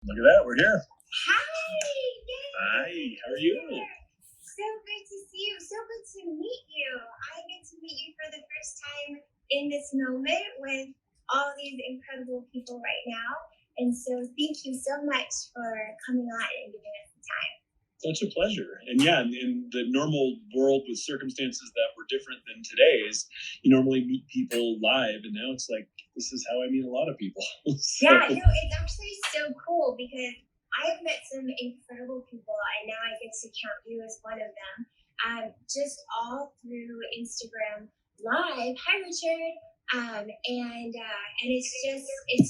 Look at that. We're here. Hi. Yay. Hi. How are you? So good to see you. So good to meet you. I get to meet you for the first time in this moment with all these incredible people right now. And so thank you so much for coming on and giving us the time. Such a pleasure. And yeah, in the normal world with circumstances that were different than today's, you normally meet people live, and now it's like, this is how I meet a lot of people. So. Yeah, no, it's actually so cool because I've met some incredible people, and now I get to count you as one of them. Just all through Instagram Live. Hi, Richard. And it's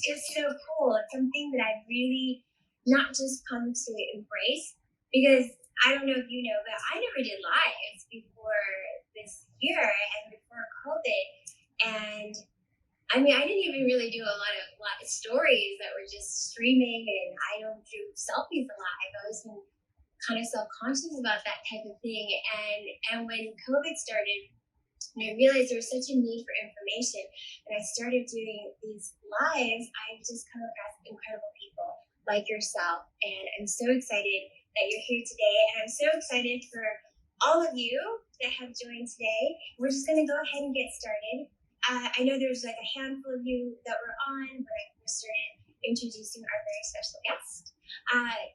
just so cool. It's something that I've really not just come to embrace, because I don't know if you know, but I never did lives before this year and before COVID. And I mean, I didn't even really do a lot of stories that were just streaming, and I don't do selfies live. I was kind of self-conscious about that type of thing. And when COVID started, and I realized there was such a need for information, and I started doing these lives, I just come across incredible people like yourself. And I'm so excited that you're here today. And I'm so excited for all of you that have joined today. We're just going to go ahead and get started. I know there's like a handful of you that were on when I first started introducing our very special guest,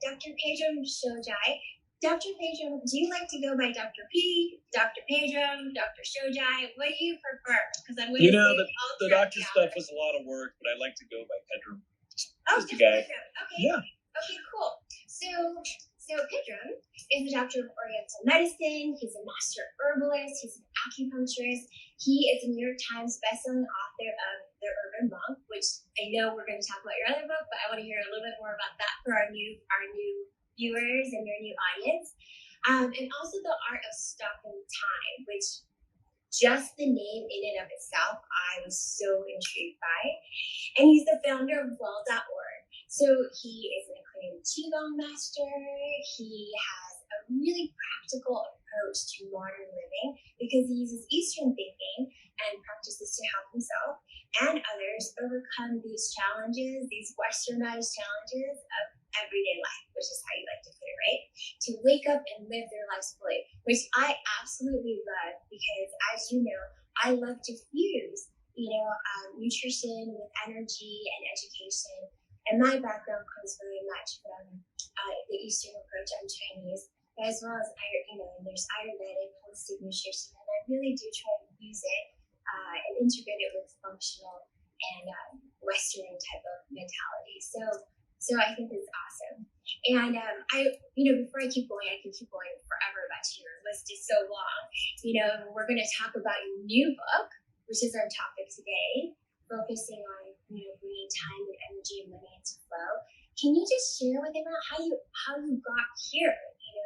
Dr. Pedram Shojai. Dr. Pedram, do you like to go by Dr. P, Dr. Pedram, Dr. Shojai? What do you prefer? Because I'm going to the doctor stuff was a lot of work, but I like to go by Pedram. Just a guy. Okay. Yeah. Okay, cool. So Pedram is a doctor of Oriental Medicine. He's a master herbalist. He's an acupuncturist. He is a New York Times bestselling author of The Urban Monk, which I know we're going to talk about your other book, but I want to hear a little bit more about that for our new viewers and your new audience. And also The Art of Stopping Time, which just the name in and of itself, I was so intrigued by. And he's the founder of well.org. So he is an acclaimed QiGong master. He has a really practical approach to modern living because he uses Eastern thinking and practices to help himself and others overcome these challenges, these Westernized challenges of everyday life, which is how you like to put it, right? To wake up and live their lives fully, which I absolutely love because, as you know, I love to fuse, nutrition with energy and education. And my background comes very much from the Eastern approach. I'm Chinese, but as well as, there's Ayurvedic, holistic nutrition, and I really do try to use it and integrate it with functional and Western type of mentality. So I think it's awesome. And before I keep going, I can keep going forever, but your list is so long. We're going to talk about your new book, which is our topic today, focusing on bringing time and energy and money into flow. Can you just share with everyone how you got here?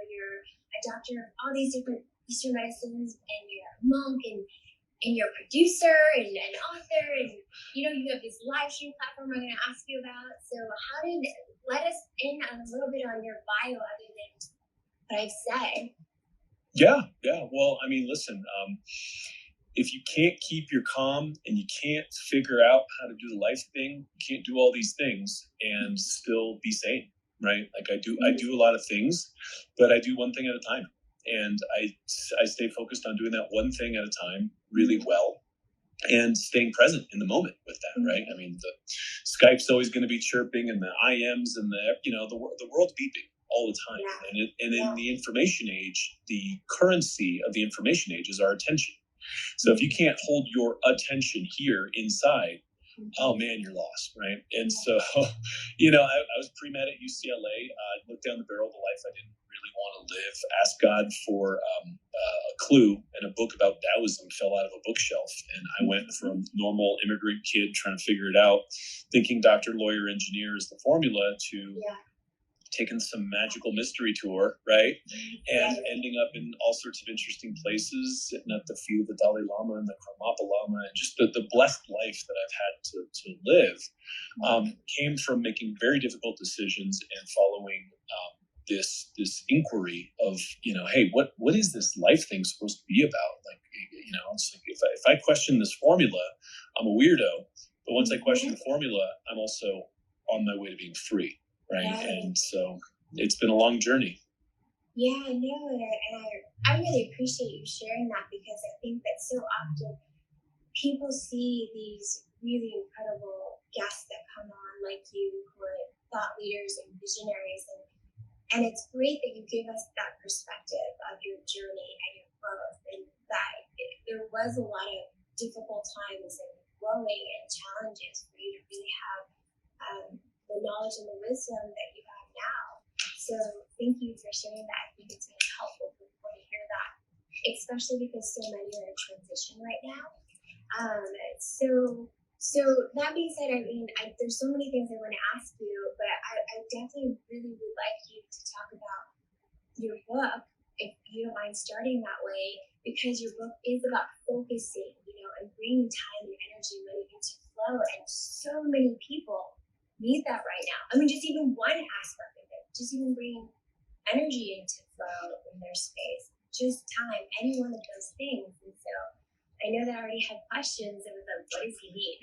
You're a doctor of all these different Eastern medicines, and you're a monk, and you're a producer and an author, and you have this live stream platform I'm going to ask you about. So let us in a little bit on your bio other than what I've said. Yeah. Well, I mean, listen, if you can't keep your calm and you can't figure out how to do the life thing, you can't do all these things and still be sane, right? Like I do a lot of things, but I do one thing at a time. And I stay focused on doing that one thing at a time really well and staying present in the moment with that, right? I mean, the Skype's always going to be chirping, and the IMs and the world's beeping all the time. Yeah. In the information age, the currency of the information age is our attention. So if you can't hold your attention here inside, oh man, you're lost, right? And so, I was pre-med at UCLA. I looked down the barrel of the life I didn't really want to live, asked God for a clue, and a book about Taoism fell out of a bookshelf. And I went from normal immigrant kid trying to figure it out, thinking doctor, lawyer, engineer is the formula, to taking some magical mystery tour, right? And ending up in all sorts of interesting places, sitting at the feet of the Dalai Lama and the Karmapa Lama, and just the blessed life that I've had to live came from making very difficult decisions and following this inquiry of, hey, what is this life thing supposed to be about? Like, it's like if I question this formula, I'm a weirdo. But once I question the formula, I'm also on my way to being free. right? Right. And so it's been a long journey. Yeah, I know, and I really appreciate you sharing that, because I think that so often people see these really incredible guests that come on, like you, who are thought leaders and visionaries, and it's great that you give us that perspective of your journey and your growth, and that there was a lot of difficult times and growing and challenges for you to really have the knowledge and the wisdom that you have now. So thank you for sharing that. I think it's really helpful for people to hear that, especially because so many are in transition right now. So that being said, I mean, there's so many things I want to ask you, but I definitely really would like you to talk about your book, if you don't mind starting that way, because your book is about focusing, and bringing time and energy really into flow. And so many people need that right now. I mean, just even one aspect of it, just even bringing energy into flow in their space, just time, any one of those things. And so I know that I already had questions. It was like, what does he mean?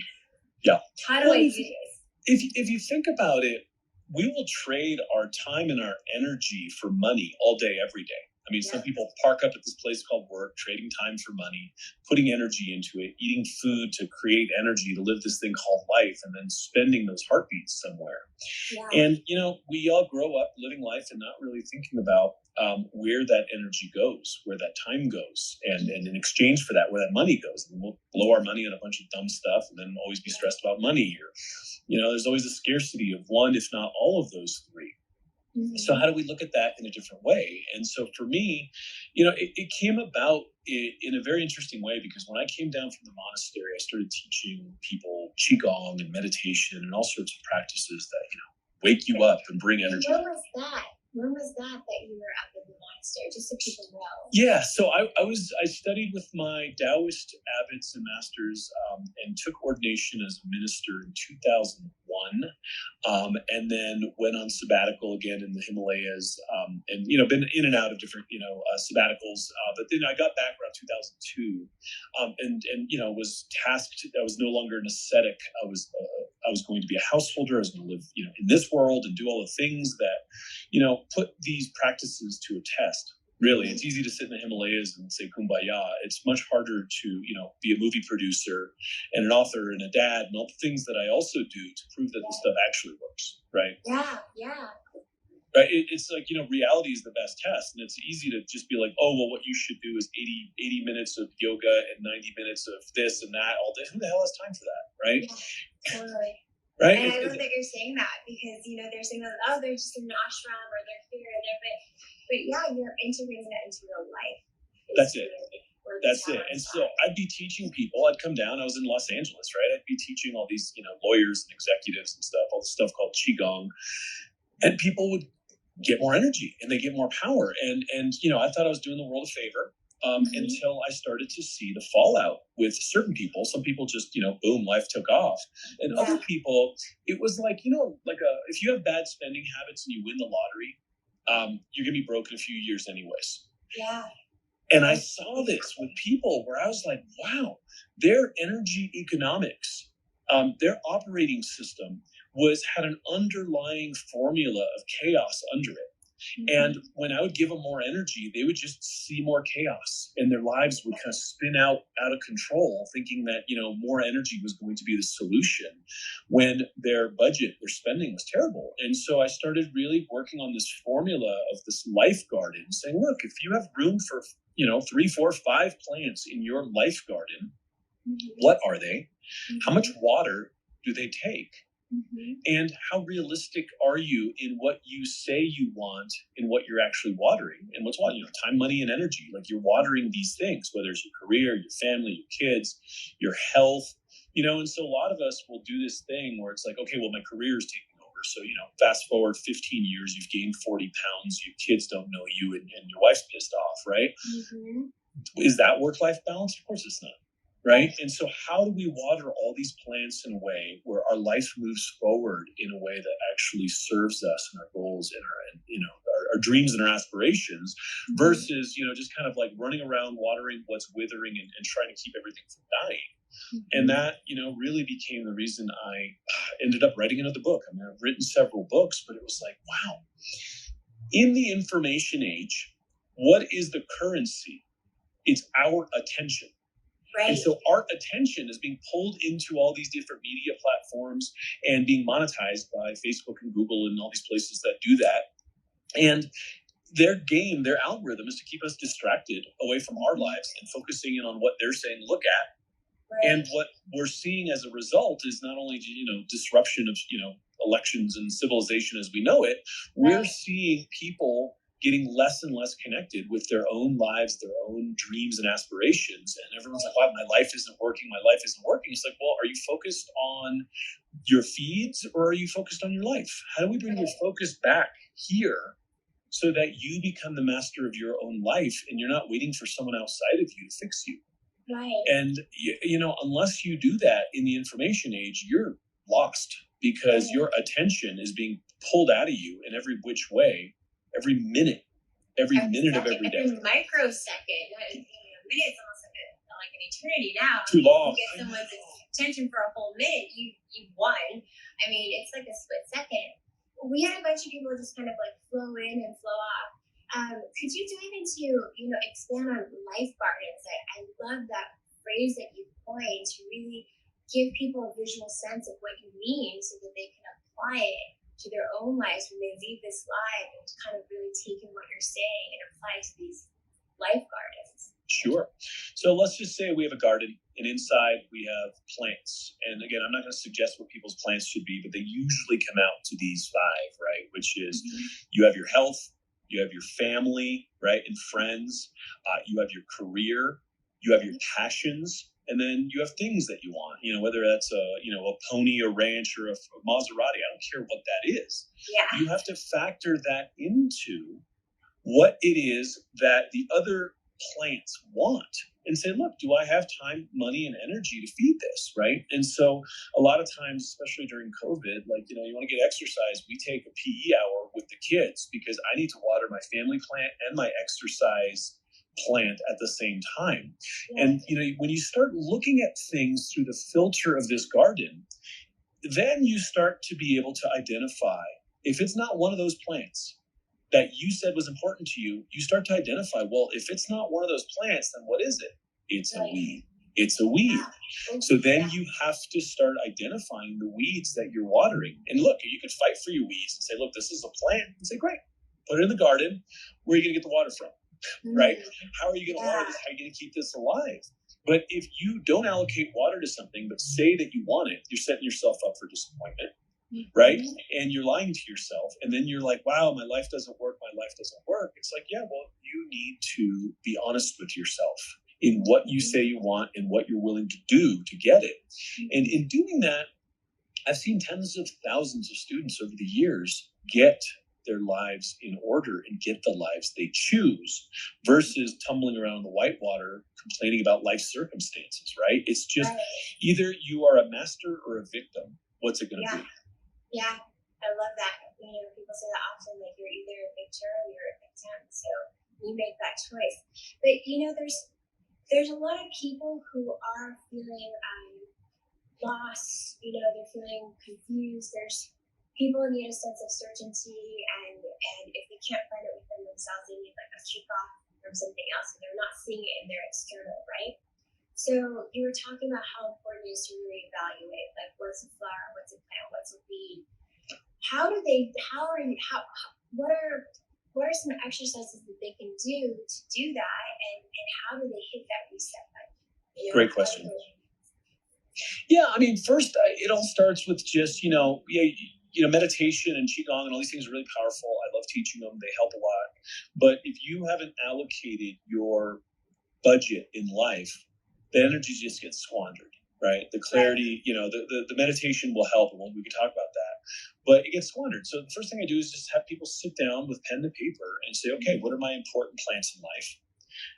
Yeah. How do I do this? If you think about it, we will trade our time and our energy for money all day, every day. I mean, some people park up at this place called work, trading time for money, putting energy into it, eating food to create energy to live this thing called life, and then spending those heartbeats somewhere. Yeah. And, we all grow up living life and not really thinking about where that energy goes, where that time goes, and in exchange for that, where that money goes. And we'll blow our money on a bunch of dumb stuff and then always be stressed about money. Or, there's always a scarcity of one, if not all of those three. Mm-hmm. So how do we look at that in a different way? And so for me, it came about in a very interesting way, because when I came down from the monastery, I started teaching people QiGong and meditation and all sorts of practices that, wake you up and bring energy. When was that? When was that you were up in the monastery, just so people know? Yeah, so I studied with my Taoist abbots and masters, and took ordination as a minister in 2001, and then went on sabbatical again in the Himalayas, and been in and out of different sabbaticals, but then I got back around 2002, and was tasked. I was no longer an ascetic. I was going to be a householder. I was going to live in this world and do all the things that put these practices to a test. Really, it's easy to sit in the Himalayas and say kumbaya. It's much harder to, be a movie producer and an author and a dad and all the things that I also do to prove that this stuff actually works, right? Yeah. Right? It's like, reality is the best test. And it's easy to just be like, oh, well, what you should do is 80 minutes of yoga and 90 minutes of this and that all day. Who the hell has time for that, right? Yeah, totally. Right? And I love that you're saying that, because, they're saying that, oh, they're just in an ashram or they're here or there. But yeah, you're integrating that into real life. That's it. That's it. And so I'd be teaching people. I'd come down. I was in Los Angeles, right? I'd be teaching all these, lawyers and executives and stuff, all this stuff called QiGong. And people would get more energy and they get more power. And I thought I was doing the world a favor. Until I started to see the fallout with certain people. Some people just, boom, life took off. And other people, it was like, if you have bad spending habits and you win the lottery, you're going to be broke in a few years anyways. Yeah. And I saw this with people where I was like, wow, their energy economics, their operating system had an underlying formula of chaos under it. And when I would give them more energy, they would just see more chaos, and their lives would kind of spin out of control, thinking that, more energy was going to be the solution when their budget, their spending was terrible. And so I started really working on this formula of this life garden, saying, look, if you have room for, 3, 4, 5 plants in your life garden, what are they? How much water do they take? And how realistic are you in what you say you want and what you're actually watering? And what's what? Time, money, and energy. Like, you're watering these things, whether it's your career, your family, your kids, your health, and so a lot of us will do this thing where it's like, okay, well, my career is taking over. So, fast forward 15 years, you've gained 40 pounds, your kids don't know you, and your wife's pissed off, right? Is that work-life balance? Of course it's not. Right? And so how do we water all these plants in a way where our life moves forward in a way that actually serves us and our goals and our dreams and our aspirations versus, just kind of like running around watering what's withering and trying to keep everything from dying. And that, really became the reason I ended up writing another book. I mean, I've written several books, but it was like, wow, in the information age, what is the currency? It's our attention. Right. And so our attention is being pulled into all these different media platforms and being monetized by Facebook and Google and all these places that do that. And their game, their algorithm is to keep us distracted away from our lives and focusing in on what they're saying look at. Right. And what we're seeing as a result is not only, disruption of, elections and civilization as we know it, we're seeing people getting less and less connected with their own lives, their own dreams and aspirations. And everyone's like, wow, my life isn't working. My life isn't working. It's like, well, are you focused on your feeds or are you focused on your life? How do we bring your focus back here so that you become the master of your own life and you're not waiting for someone outside of you to fix you? Right. And, unless you do that in the information age, you're lost because your attention is being pulled out of you in every which way, every minute of every day. Every microsecond. Minute's almost like an eternity now. Too long. You get someone's attention for a whole minute, you won. I mean, it's like a split second. We had a bunch of people just kind of like flow in and flow off. Could you dive into, expand on life gardens? I love that phrase that you coined to really give people a visual sense of what you mean so that they can apply it to their own lives when they leave this life and kind of really take in what you're saying and apply to these life gardens. Sure. So let's just say we have a garden and inside we have plants. And again, I'm not going to suggest what people's plants should be, but they usually come out to these five, right? Which is you have your health, you have your family, right? And friends, you have your career, you have your passions, and then you have things that you want, whether that's a pony, a ranch, or a Maserati. I don't care what that is. Yeah. You have to factor that into what it is that the other plants want and say, look, do I have time, money, and energy to feed this, right? And so a lot of times, especially during COVID, you want to get exercise, we take a PE hour with the kids because I need to water my family plant and my exercise plant at the same time. Yeah. And, when you start looking at things through the filter of this garden, then you start to be able to identify if it's not one of those plants that you said was important to you, you start to identify, well, if it's not one of those plants, then what is it? It's a weed. It's a weed. So then you have to start identifying the weeds that you're watering. And look, you could fight for your weeds and say, look, this is a plant. And say, great, put it in the garden. Where are you going to get the water from? Right? How are you going to water this? How are you going to keep this alive? But if you don't allocate water to something, but say that you want it, you're setting yourself up for disappointment. Right? And you're lying to yourself. And then you're like, wow, my life doesn't work. My life doesn't work. It's like, yeah, well, you need to be honest with yourself in what you say you want and what you're willing to do to get it. And in doing that, I've seen tens of thousands of students over the years get their lives in order and get the lives they choose versus tumbling around in the whitewater complaining about life circumstances, right? It's just either you are a master or a victim. What's it going to be? Yeah, I love that. People say that often, like you're either a victor or you're a victim. So you make that choice. But there's a lot of people who are feeling lost. They're feeling confused. There's people who need a sense of certainty, and if they can't find it within themselves, they need like a kickoff from something else, and they're not seeing it in their external, right? So you were talking about how important it is to really evaluate, like what's a flower, what's a plant, what's a weed. What are some exercises that they can do to do that, and how do they hit that reset button? Great question. Yeah, I mean, first, it all starts with just, meditation and QiGong and all these things are really powerful. I love teaching them. They help a lot. But if you haven't allocated your budget in life, the energy just gets squandered, right? The clarity, the meditation will help, and we can talk about that, but it gets squandered. So the first thing I do is just have people sit down with pen and paper and say, okay, what are my important plants in life?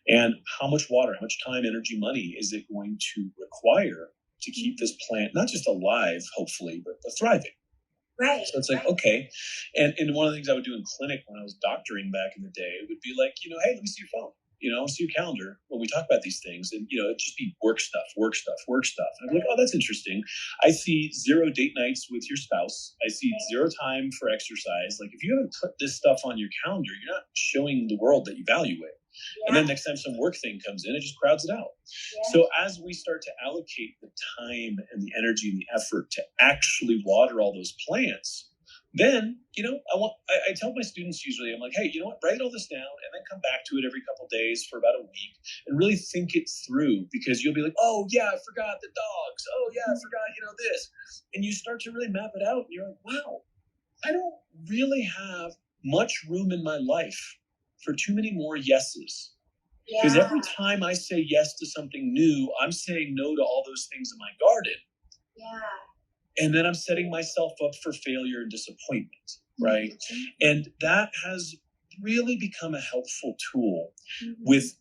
And how much water, how much time, energy, money is it going to require to keep this plant, not just alive, hopefully, but thriving? Right. So it's like, okay. And one of the things I would do in clinic when I was doctoring back in the day would be like, hey, let me see your phone. see your calendar when we talk about these things. And, it'd just be work stuff, work stuff, work stuff. And I'm like, oh, that's interesting. I see 0 date nights with your spouse. I see 0 time for exercise. Like, if you haven't put this stuff on your calendar, you're not showing the world that you value it. And then next time some work thing comes in, it just crowds it out. So as we start to allocate the time and the energy and the effort to actually water all those plants, then, I tell my students usually, I'm like, hey, you know what, write all this down and then come back to it every couple of days for about a week and really think it through, because you'll be like, oh yeah, I forgot the dogs. Oh yeah, I forgot, this. And you start to really map it out and you're like, wow, I don't really have much room in my life for too many more yeses. Because every time I say yes to something new, I'm saying no to all those things in my garden. And then I'm setting myself up for failure and disappointment, right? And that has really become a helpful tool with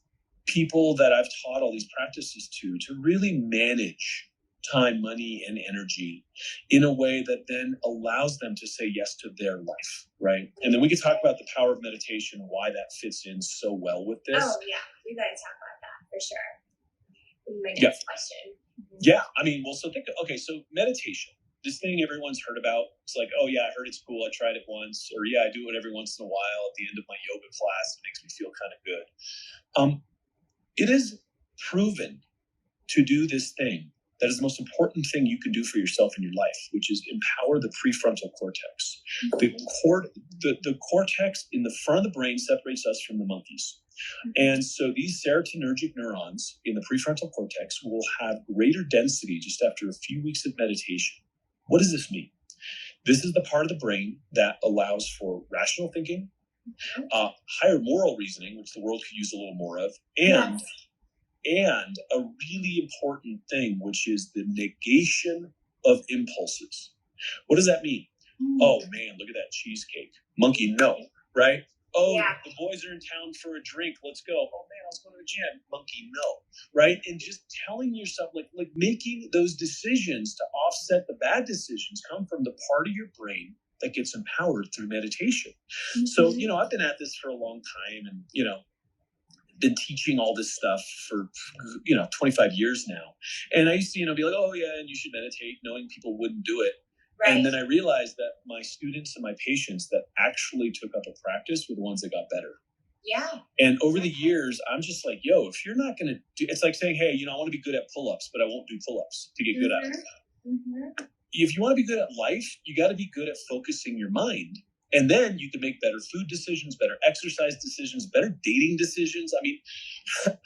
people that I've taught all these practices to really manage time, money, and energy in a way that then allows them to say yes to their life, right? And then we can talk about the power of meditation, why that fits in so well with this. Oh, yeah. We got to talk about that for sure. My next question. Yeah. So meditation, this thing everyone's heard about. It's like, oh yeah, I heard it's cool. I tried it once. Or yeah, I do it every once in a while at the end of my yoga class. It makes me feel kind of good. It is proven to do this thing that is the most important thing you can do for yourself in your life, which is empower the prefrontal cortex. The cortex in the front of the brain separates us from the monkeys. And so these serotonergic neurons in the prefrontal cortex will have greater density just after a few weeks of meditation. What does this mean? This is the part of the brain that allows for rational thinking, higher moral reasoning, which the world could use a little more of, and a really important thing, which is the negation of impulses. What does that mean? Oh man, look at that cheesecake. Monkey, no, right? Oh, the boys are in town for a drink. Let's go. Oh man, let's go to the gym. Monkey, no, right? And just telling yourself, like making those decisions to offset the bad decisions come from the part of your brain that gets empowered through meditation. So, I've been at this for a long time and, been teaching all this stuff for 25 years now, and I used to be like, oh yeah, and you should meditate, knowing people wouldn't do it. And then I realized that my students and my patients that actually took up a practice were the ones that got better. And over the years, I'm just like, yo, if you're not going to do, it's like saying, hey, I want to be good at pull-ups, but I won't do pull-ups to get good at it. If you want to be good at life, you got to be good at focusing your mind. And then you can make better food decisions, better exercise decisions, better dating decisions. I mean,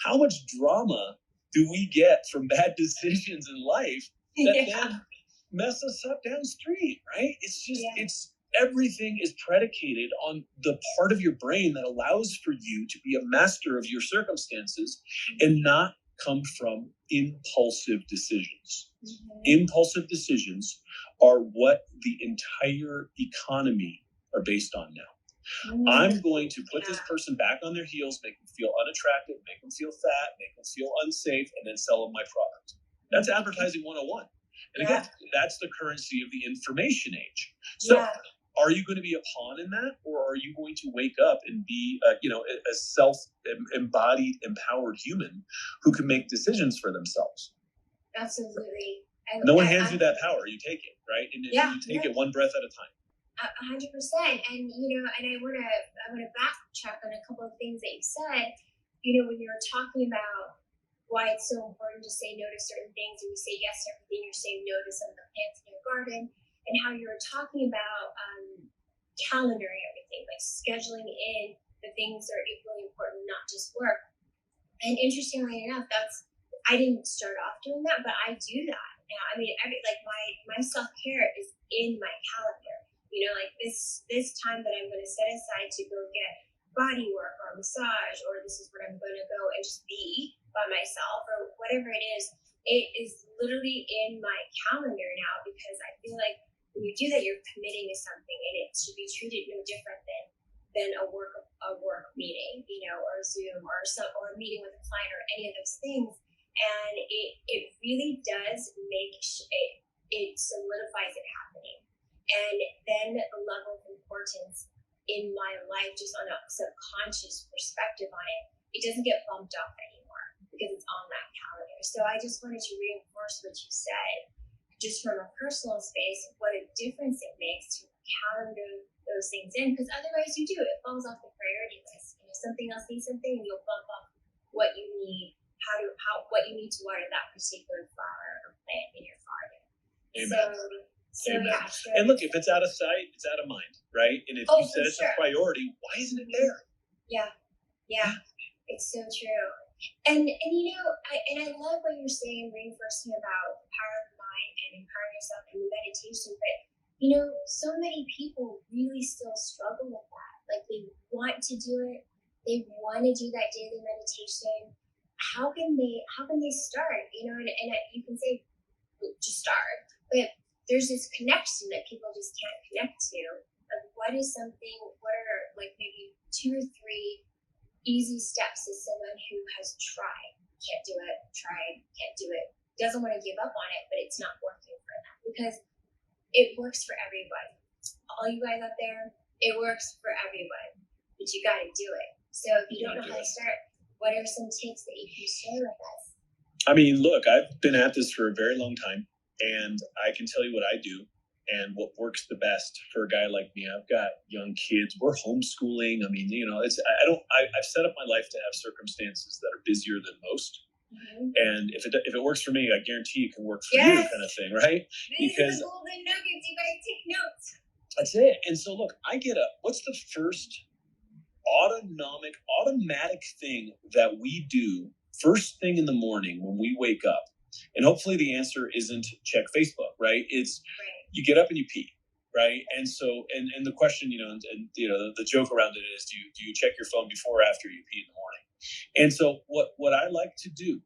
how much drama do we get from bad decisions in life that then mess us up downstream, right? It's just, everything is predicated on the part of your brain that allows for you to be a master of your circumstances and not come from impulsive decisions. Impulsive decisions are what the entire economy are based on now. I'm going to put this person back on their heels, make them feel unattractive, make them feel fat, make them feel unsafe, and then sell them my product. That's advertising 101. And again, that's the currency of the information age. So are you going to be a pawn in that? Or are you going to wake up and be a self-embodied, empowered human who can make decisions for themselves? Absolutely. No one hands you that power. You take it, right? And you take it one breath at a time. 100%. And, and I want to backtrack on a couple of things that you said, when you were talking about why it's so important to say no to certain things and you say yes to everything, you're saying no to some of the plants in your garden, and how you were talking about calendaring everything, like scheduling in the things that are equally important, not just work. And interestingly enough, I didn't start off doing that, but I do that now. I mean, my self-care is in my calendar. Like this time that I'm going to set aside to go get body work or massage, or this is what I'm going to go and just be by myself or whatever it is literally in my calendar now, because I feel like when you do that, you're committing to something, and it should be treated no different than a work meeting, or Zoom or a meeting with a client or any of those things. And it really does make it solidifies it happening. And then the level of importance in my life, just on a subconscious perspective on it, it doesn't get bumped off anymore because it's on that calendar. So I just wanted to reinforce what you said, just from a personal space, what a difference it makes to calendar those things in, because otherwise it falls off the priority list. Something else needs something, and you'll bump up what you need, what you need to water that particular flower or plant in your garden. Amen. So Amen. yeah. So and look, if it's out of sight, it's out of mind, right? And if you said it's a priority, why isn't it there? Yeah. It's so true. And I love what you're saying, reinforcing about the power of the mind and empowering yourself in meditation. But so many people really still struggle with that. Like, they want to do it, they want to do that daily meditation. How can they start? And you can say just start, but there's this connection that people just can't connect to. Like, what are like maybe 2 or 3 easy steps as someone who has tried, can't do it, can't do it, doesn't want to give up on it, but it's not working for them? Because it works for everyone. All you guys out there, it works for everyone, but you got to do it. So if you don't know how to start, what are some tips that you can share with us? I mean, look, I've been at this for a very long time, and I can tell you what I do and what works the best for a guy like me. I've got young kids. We're homeschooling. I mean, I've set up my life to have circumstances that are busier than most. Mm-hmm. And if it works for me, I guarantee it can work for you, kind of thing, right? These are the golden nuggets. You guys take notes. That's it. And so, look, I get up. What's the first automatic thing that we do first thing in the morning when we wake up? And hopefully the answer isn't check Facebook, right? It's you get up and you pee, right? And so, and the question, the joke around it is, do you check your phone before or after you pee in the morning? And so what I like to do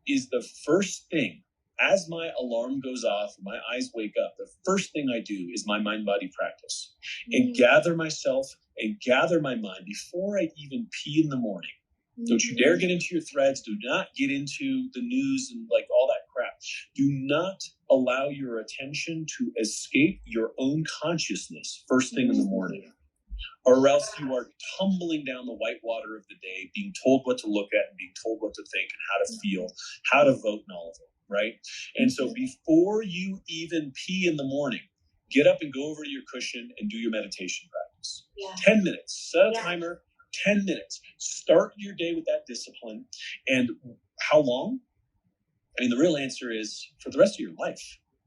is, the first thing, as my alarm goes off, my eyes wake up, the first thing I do is my mind-body practice, and gather myself and gather my mind before I even pee in the morning. Don't you dare get into your threads. Do not get into the news and like all that crap. Do not allow your attention to escape your own consciousness first thing in the morning, or else you are tumbling down the white water of the day, being told what to look at and being told what to think and how to feel, how to vote and all of it, right? And so before you even pee in the morning, get up and go over to your cushion and do your meditation practice. 10 minutes. Set a timer. 10 minutes. Start your day with that discipline. And how long? I mean, the real answer is for the rest of your life,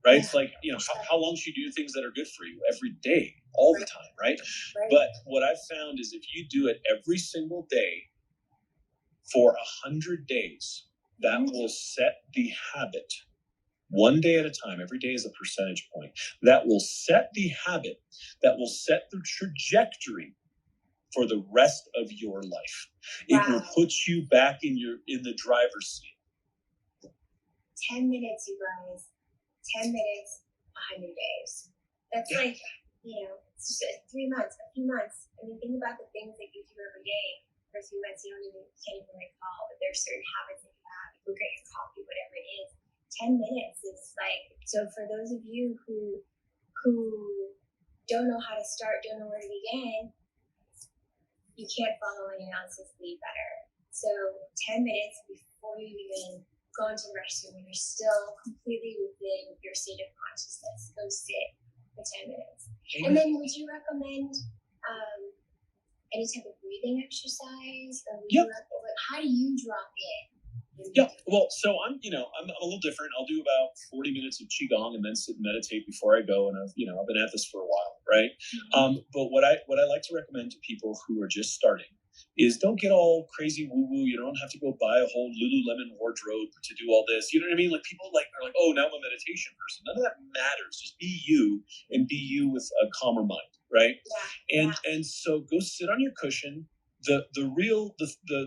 right? It's like, how long should you do things that are good for you? Every day, all the time, right? But what I've found is if you do it every single day for 100 days, that will set the habit, one day at a time. Every day is a percentage point. That will set the habit, that will set the trajectory for the rest of your life. It will put you back in the driver's seat. 10 minutes, you guys. 10 minutes, 100 days. That's like, it's just 3 months, a few months. I mean, think about the things that you do every day. For a few months, you can't even recall, but there's certain habits that you have. You go get your coffee, whatever it is. 10 minutes is like, so for those of you who don't know how to start, don't know where to begin, you can't follow anyone else's lead better. So 10 minutes before you even go into the restroom, when you're still completely within your state of consciousness, go sit for 10 minutes. Amen. And then would you recommend any type of breathing exercise? Or how do you drop in? Yeah, well, so I'm a little different. I'll do about 40 minutes of QiGong and then sit and meditate before I go. And I've been at this for a while, right? But what I like to recommend to people who are just starting is don't get all crazy woo-woo. You don't have to go buy a whole Lululemon wardrobe to do all this. You know what I mean? Like, people are like, oh, now I'm a meditation person. None of that matters. Just be you, and be you with a calmer mind, right? And so go sit on your cushion. The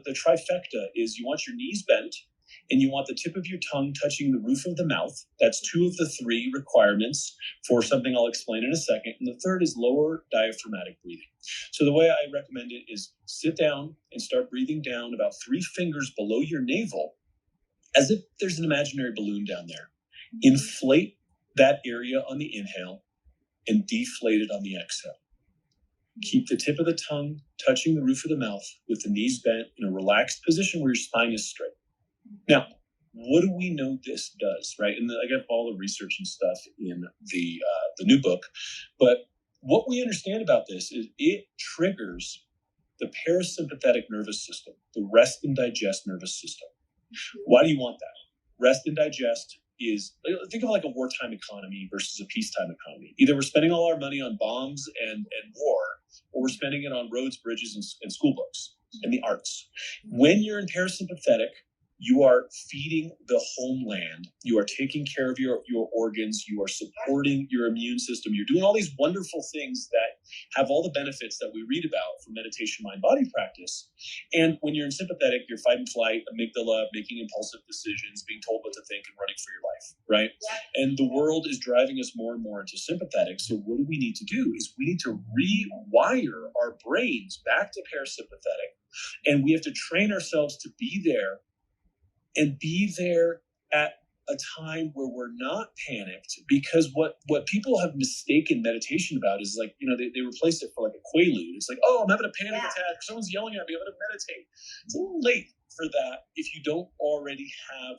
trifecta is you want your knees bent and you want the tip of your tongue touching the roof of the mouth. That's 2 of the 3 requirements for something I'll explain in a second. And the third is lower diaphragmatic breathing. So the way I recommend it is sit down and start breathing down about 3 fingers below your navel, as if there's an imaginary balloon down there. Inflate that area on the inhale and deflate it on the exhale. Keep the tip of the tongue touching the roof of the mouth with the knees bent in a relaxed position where your spine is straight. Now, what do we know this does, right? And I got all the research and stuff in the new book. But what we understand about this is it triggers the parasympathetic nervous system, the rest and digest nervous system. Why do you want that? Rest and digest is, think of like a wartime economy versus a peacetime economy. Either we're spending all our money on bombs and war, or we're spending it on roads, bridges, and school books and the arts. When you're in parasympathetic, you are feeding the homeland. You are taking care of your organs. You are supporting your immune system. You're doing all these wonderful things that have all the benefits that we read about from meditation, mind, body practice. And when you're in sympathetic, you're fight and flight, amygdala, making impulsive decisions, being told what to think, and running for your life, right? Yeah. And the world is driving us more and more into sympathetic. So what do we need to do is we need to rewire our brains back to parasympathetic. And we have to train ourselves to be there, and be there at a time where we're not panicked, because what people have mistaken meditation about is like, they replaced it for like a quaalude. It's like, oh, I'm having a panic attack, someone's yelling at me, I'm going to meditate. It's a little late for that if you don't already have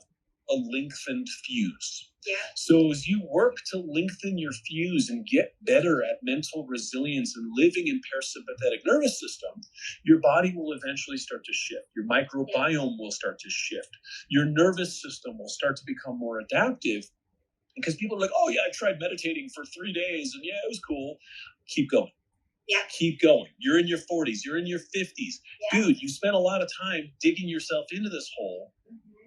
a lengthened fuse. Yeah. So as you work to lengthen your fuse and get better at mental resilience and living in parasympathetic nervous system, your body will eventually start to shift. Your microbiome will start to shift. Your nervous system will start to become more adaptive, because people are like, oh yeah, I tried meditating for 3 days and yeah, it was cool. Keep going. Yeah. Keep going. You're in your 40s. You're in your 50s. Yeah. Dude, you spent a lot of time digging yourself into this hole.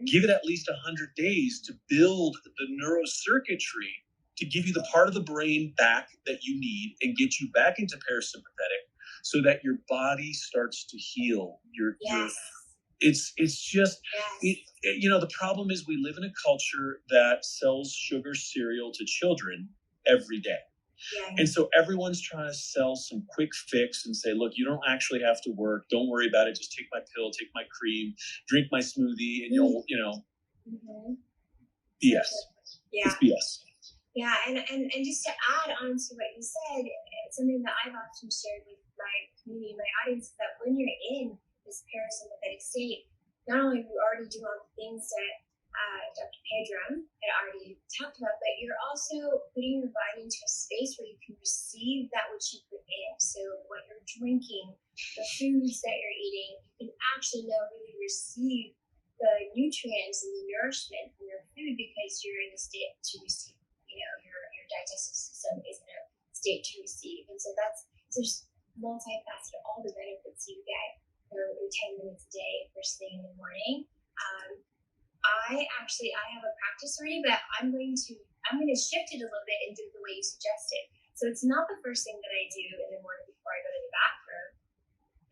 Give it at least 100 days to build the neurocircuitry to give you the part of the brain back that you need and get you back into parasympathetic, so that your body starts to heal. It's just, the problem is we live in a culture that sells sugar cereal to children every day. Yeah. And so everyone's trying to sell some quick fix and say, look, you don't actually have to work. Don't worry about it. Just take my pill, take my cream, drink my smoothie, and you'll, BS. Yeah. It's BS. Yeah. And just to add on to what you said, it's something that I've often shared with my community, my audience, that when you're in this parasympathetic state, not only do you already do all the things that Dr. Pedram had already talked about, but you're also putting your body into a space where you can receive that which you put in. So what you're drinking, the foods that you're eating, you can actually now really receive the nutrients and the nourishment from your food, because you're in a state to receive. Your digestive system is in a state to receive. And so there's multifaceted, all the benefits you get in 10 minutes a day, first thing in the morning. I have a practice already, but I'm going to shift it a little bit and do it the way you suggested. So it's not the first thing that I do in the morning before I go to the bathroom,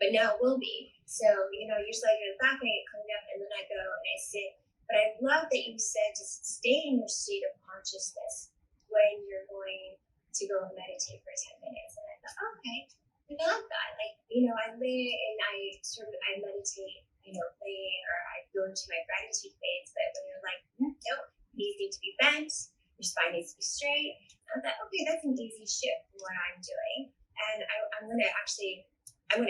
but now it will be. So, usually I go to the bathroom, I get cleaned up, and then I go and I sit. But I love that you said to stay in your state of consciousness when you're going to go and meditate for 10 minutes. And I thought, okay, I love that. I lay and I meditate, laying, or I go into my gratitude phase. But when you're like, no, knees need to be bent, your spine needs to be straight, I thought, okay, that's an easy shift from what I'm doing. And I'm going to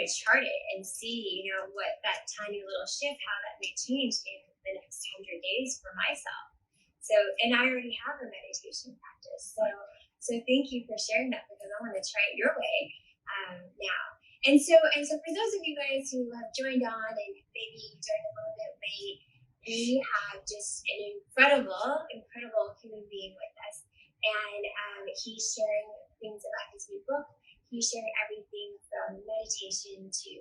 chart it and see, what that tiny little shift, how that may change in the next 100 days for myself. So, and I already have a meditation practice. So thank you for sharing that, because I want to try it your way now. And so for those of you guys who have joined on and maybe joined a little bit late, we have just an incredible human being with us. And he's sharing things about his new book. He's sharing everything from meditation to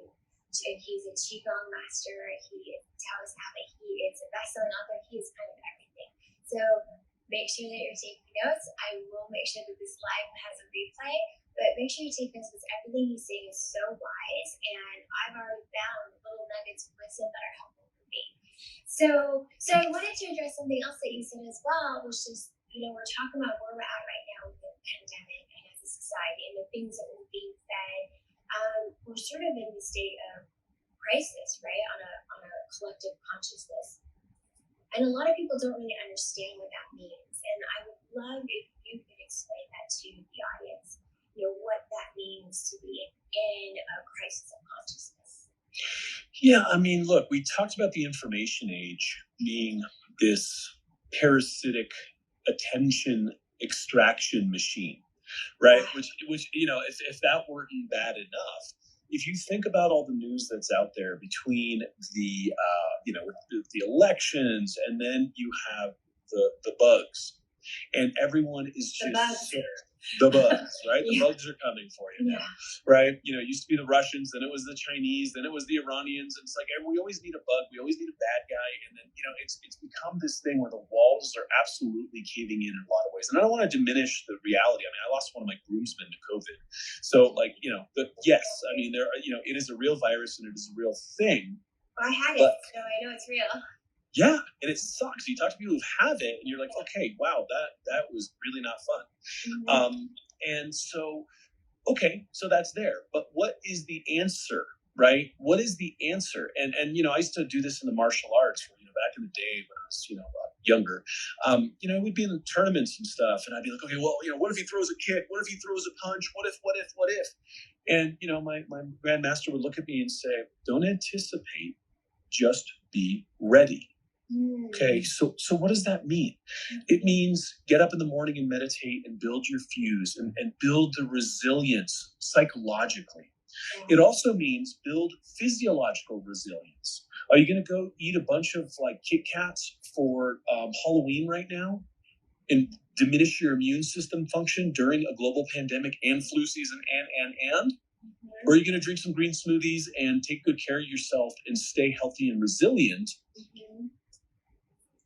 he's a QiGong master. He is a Taoist Abbot. He is a bestselling author. He is kind of everything. So make sure that you're taking notes. I will make sure that this live has a replay, but make sure you take notes, because everything he's saying is so wise, and I've already found little nuggets of wisdom that are helpful for me. So I wanted to address something else that you said as well, which is, we're talking about where we're at right now with the pandemic and as a society and the things that we're being fed. We're sort of in the state of crisis, right, on a collective consciousness. And a lot of people don't really understand what that means. And I would love if you could explain that to the audience, what that means to be in a crisis of consciousness? Yeah, I mean, look, we talked about the information age being this parasitic attention extraction machine, right? Which if that weren't bad enough, if you think about all the news that's out there between the elections, and then you have the bugs, and everyone is just the bugs, right? The bugs are coming for you now, right? It used to be the Russians, then it was the Chinese, then it was the Iranians, and it's like we always need a bug, we always need a bad guy, and then it's become this thing where the walls are absolutely caving in a lot of ways. And I don't want to diminish the reality. I mean, I lost one of my groomsmen to COVID, so yes, I mean there are, it is a real virus and it is a real thing. I had it, so I know it's real. Yeah, and it sucks. You talk to people who have it, and you're like, okay, wow, that was really not fun. Mm-hmm. And so, okay, so that's there. But what is the answer, right? What is the answer? And I used to do this in the martial arts, back in the day when I was, younger. We'd be in the tournaments and stuff, and I'd be like, okay, well, what if he throws a kick? What if he throws a punch? What if? And my grandmaster would look at me and say, don't anticipate, just be ready. Okay, so what does that mean? It means get up in the morning and meditate and build your fuse and build the resilience psychologically. It also means build physiological resilience. Are you going to go eat a bunch of Kit Kats for Halloween right now and diminish your immune system function during a global pandemic and flu season and? Or are you going to drink some green smoothies and take good care of yourself and stay healthy and resilient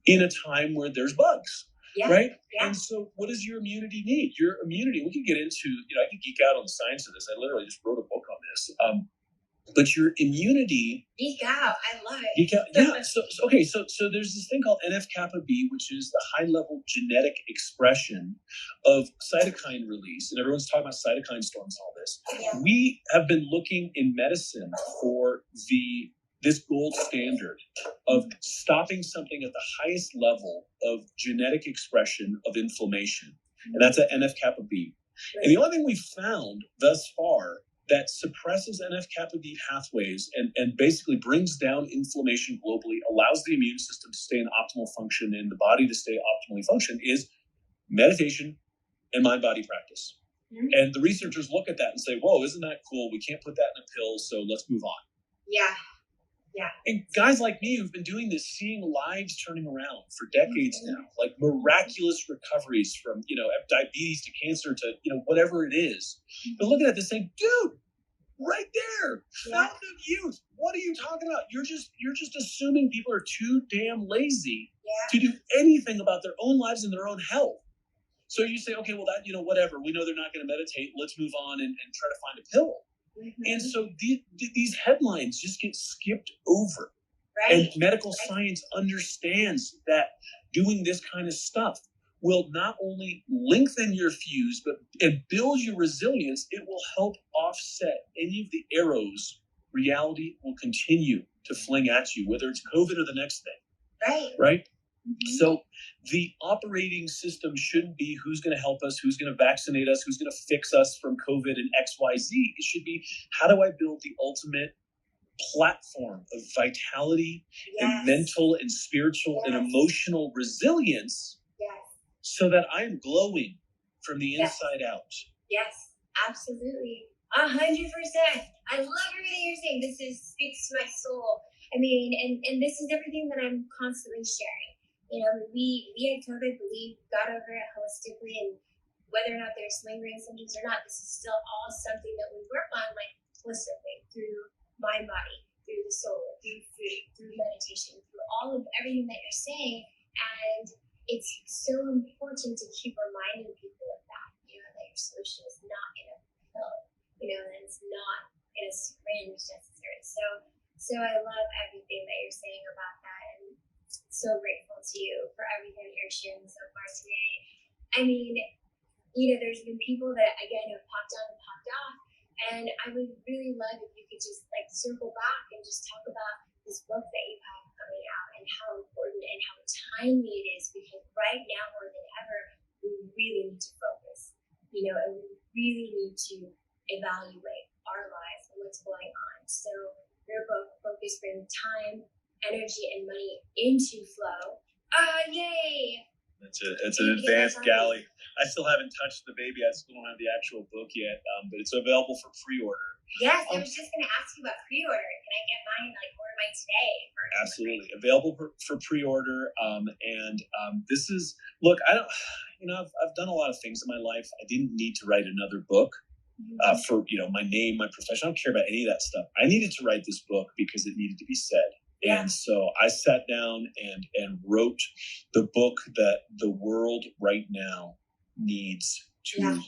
in a time where there's bugs, right? Yeah. And so what does your immunity need? Your immunity, we can get into, I could geek out on the science of this. I literally just wrote a book on this. But your immunity... Geek out. I love it. Geek out. Yeah. So there's this thing called NF-kappa B, which is the high-level genetic expression of cytokine release. And everyone's talking about cytokine storms and all this. Yeah. We have been looking in medicine for this gold standard of stopping something at the highest level of genetic expression of inflammation. And that's at NF-kappa B. Right. And the only thing we've found thus far that suppresses NF-kappa B pathways and basically brings down inflammation globally, allows the immune system to stay in optimal function and the body to stay optimally function, is meditation and mind-body practice. Mm-hmm. And the researchers look at that and say, whoa, isn't that cool? We can't put that in a pill, so let's move on. Yeah. Yeah. And guys like me who've been doing this, seeing lives turning around for decades now, like miraculous recoveries from, diabetes to cancer to, whatever it is. They're looking at this saying, dude, right there, fountain of youth. What are you talking about? You're just assuming people are too damn lazy to do anything about their own lives and their own health. So you say, okay, well, that, whatever. We know they're not going to meditate. Let's move on and try to find a pill. Mm-hmm. And so these headlines just get skipped over. Right. And medical science understands that doing this kind of stuff will not only lengthen your fuse, and build your resilience. It will help offset any of the arrows reality will continue to fling at you, whether it's COVID or the next thing. Right? Mm-hmm. So the operating system shouldn't be who's going to help us, who's going to vaccinate us, who's going to fix us from COVID and XYZ. It should be, how do I build the ultimate platform of vitality and mental and spiritual and emotional resilience so that I'm glowing from the inside out? Yes, absolutely. 100%. I love everything you're saying. This speaks to my soul. I mean, and this is everything that I'm constantly sharing. We at COVID believe got over it holistically, and whether or not there's lingering symptoms or not, this is still all something that we work on holistically through mind, body, through the soul, through food, through meditation, through all of everything that you're saying. And it's so important to keep reminding people of that, that your solution is not in a pill, that it's not in a syringe necessarily. So I love everything that you're saying about that, and so grateful to you for everything that you're sharing so far today. I mean, there's been people that, again, have popped on and popped off, and I would really love if you could just circle back and just talk about this book that you have coming out and how important and how timely it is, because right now more than ever, we really need to focus, and we really need to evaluate our lives just bring time, energy, and money into flow. Yay! It's an advanced galley. I still haven't touched the baby. I still don't have the actual book yet, but it's available for pre-order. Yes, I was just going to ask you about pre-order. Can I get mine, order mine today? Absolutely. Available for pre-order. This is, look, I've done a lot of things in my life. I didn't need to write another book for, my name, my profession. I don't care about any of that stuff. I needed to write this book because it needed to be said. And so I sat down and wrote the book that the world right now needs to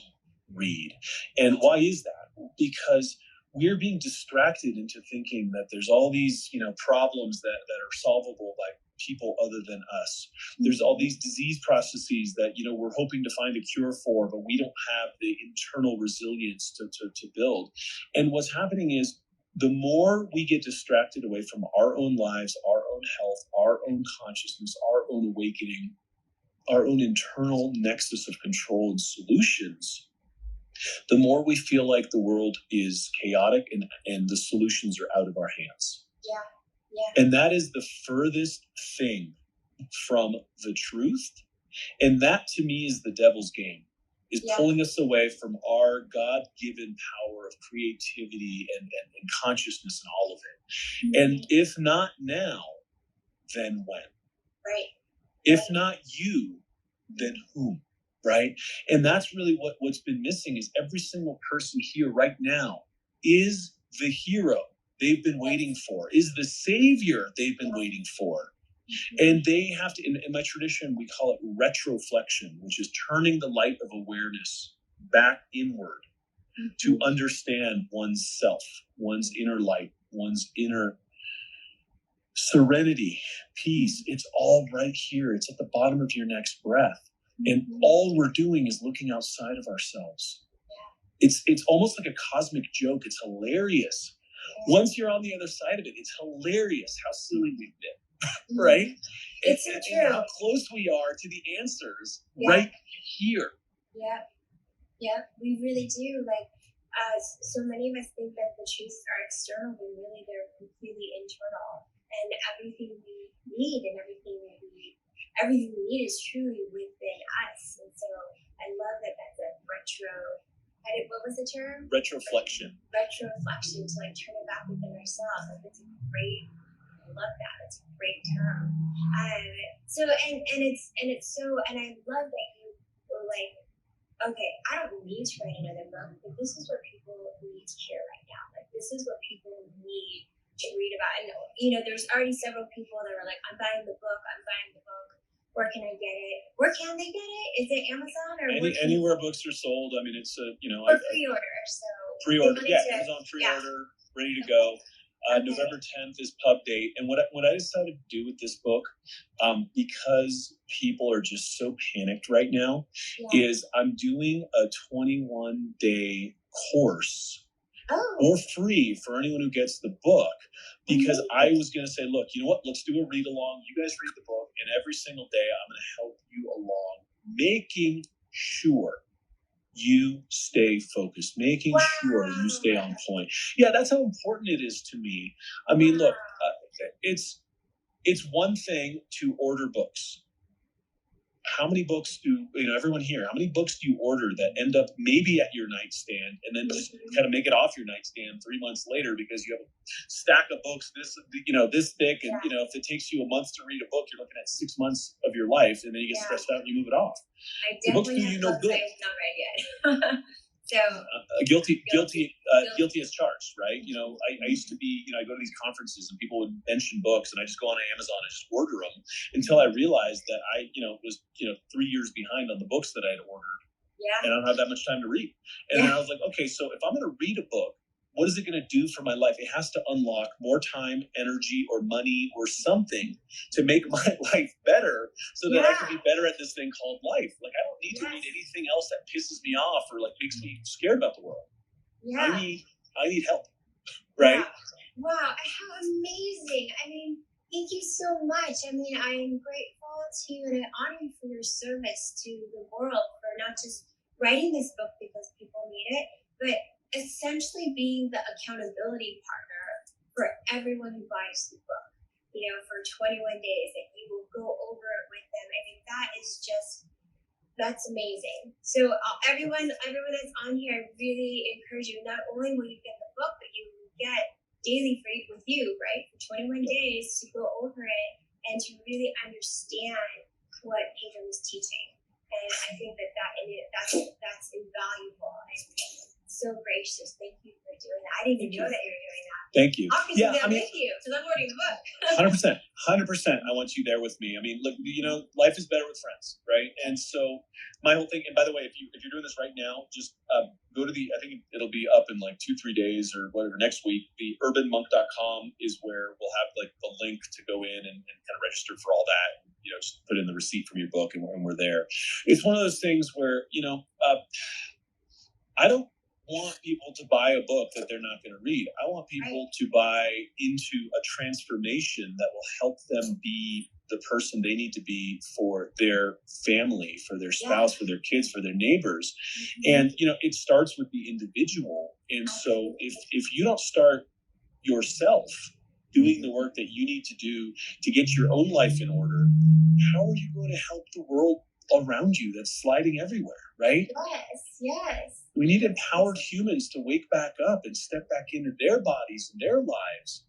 read. And why is that? Because we're being distracted into thinking that there's all these, problems that are solvable by people other than us. There's all these disease processes that, we're hoping to find a cure for, but we don't have the internal resilience to build. And what's happening is, the more we get distracted away from our own lives, our own health, our own consciousness, our own awakening, our own internal nexus of control and solutions, the more we feel like the world is chaotic and the solutions are out of our hands. Yeah. And that is the furthest thing from the truth. And that to me is the devil's game. Is pulling us away from our God-given power of creativity and consciousness and all of it. Mm-hmm. And if not now, then when? Right. If not you, then whom? Right? And that's really what's been missing is every single person here right now is the hero they've been waiting for, is the savior they've been waiting for. And they have to, in my tradition, we call it retroflexion, which is turning the light of awareness back inward to understand one's self, one's inner light, one's inner serenity, peace. It's all right here. It's at the bottom of your next breath. And all we're doing is looking outside of ourselves. It's almost like a cosmic joke. It's hilarious. Once you're on the other side of it, it's hilarious how silly we've been. Right? It's so true. And how close we are to the answers right here. Yeah, we really do. So many of us think that the truths are external, but really they're completely internal. And everything we need and everything we need is truly within us. And so I love that that's a what was the term? Retroflexion. Retroflexion, to turn it back within ourselves. It's a great. I love that. It's a great term. So and I love that you were like, okay, I don't need to write another book, but this is what people need to hear right now. This is what people need to read about. And there's already several people that are like, I'm buying the book. Where can I get it? Where can they get it? Is it Amazon or anywhere books are sold? I mean, it's or pre-order. So pre-order, Amazon pre-order, ready to go. November 10th is pub date. And what I decided to do with this book, because people are just so panicked right now, is I'm doing a 21-day course for free for anyone who gets the book. Because I was going to say, look, you know what? Let's do a read along. You guys read the book, and every single day I'm going to help you along, making sure you stay focused, making sure you stay on point. Yeah, that's how important it is to me. I mean, look, it's one thing to order books. How many books do, everyone here, how many books do you order that end up maybe at your nightstand and then just kind of make it off your nightstand 3 months later because you have a stack of books this thick, and if it takes you a month to read a book, you're looking at 6 months of your life, and then you get stressed out and you move it off. The books do you no good. I've not read yet. So guilty as charged, right? I used to be, I go to these conferences and people would mention books, and I just go on Amazon and just order them until I realized that I, was 3 years behind on the books that I had ordered, and I don't have that much time to read. And then I was like, okay, so if I'm going to read a book, what is it going to do for my life? It has to unlock more time, energy, or money, or something to make my life better so that I can be better at this thing called life. I don't need to read anything else that pisses me off or makes me scared about the world. I need help. Right? Wow, how amazing. I mean, thank you so much. I mean, I am grateful to you, and I honor you for your service to the world, for not just writing this book because people need it, but essentially being the accountability partner for everyone who buys the book, for 21 days, that you will go over it with them. I think that's amazing. So everyone that's on here, I really encourage you, not only will you get the book, but you will get daily free with you, right? For 21 days to go over it and to really understand what Pedram is teaching. And I think that's invaluable. And so gracious. Thank you for doing that. I didn't even know that you were doing that. Thank you. Thank you. So I'm ordering the book. 100%. I want you there with me. I mean, look, life is better with friends, right? And so my whole thing, and by the way, if you're doing this right now, just go to I think it'll be up in like 2-3 days or whatever next week. The urbanmonk.com is where we'll have like the link to go in and kind of register for all that. Just put in the receipt from your book and we're there. It's one of those things where, I don't want people to buy a book that they're not going to read. I want people to buy into a transformation that will help them be the person they need to be for their family, for their spouse, for their kids, for their neighbors. And, it starts with the individual. And so if you don't start yourself doing the work that you need to do to get your own life in order, how are you going to help the world around you that's sliding everywhere, right? Yes. We need empowered humans to wake back up and step back into their bodies and their lives.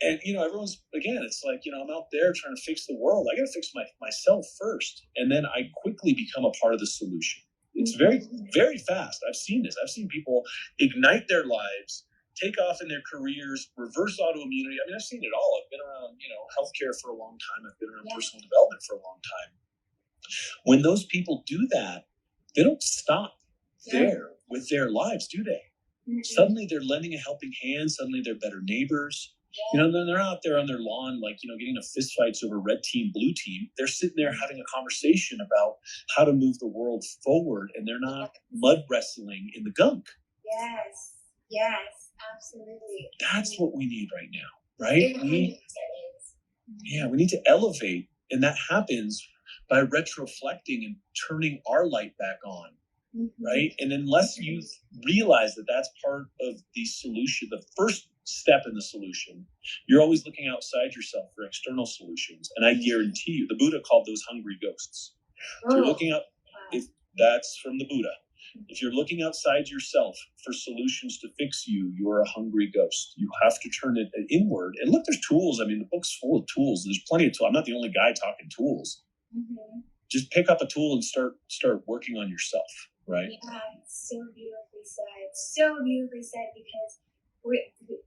And, everyone's, again, it's like, I'm out there trying to fix the world. I got to fix myself first. And then I quickly become a part of the solution. It's very, very fast. I've seen this. I've seen people ignite their lives, take off in their careers, reverse autoimmunity. I mean, I've seen it all. I've been around, healthcare for a long time. I've been around personal development for a long time. When those people do that, they don't stop there with their lives, do they? Suddenly they're lending a helping hand. Suddenly they're better neighbors. Then they're out there on their lawn, like, getting into fist fights over red team, blue team. They're sitting there having a conversation about how to move the world forward, and they're not mud wrestling in the gunk. Yes, absolutely. That's what we need right now, right? We need to elevate, and that happens by retroflecting and turning our light back on. Right? And unless you realize that that's part of the solution, the first step in the solution, you're always looking outside yourself for external solutions. And I guarantee you, the Buddha called those hungry ghosts. If you're looking up, if that's from the Buddha. If you're looking outside yourself for solutions to fix you, you're a hungry ghost. You have to turn it inward. And look, there's tools. I mean, the book's full of tools. There's plenty of tools. I'm not the only guy talking tools. Just pick up a tool and start working on yourself. Right. Yeah, so beautifully said, because we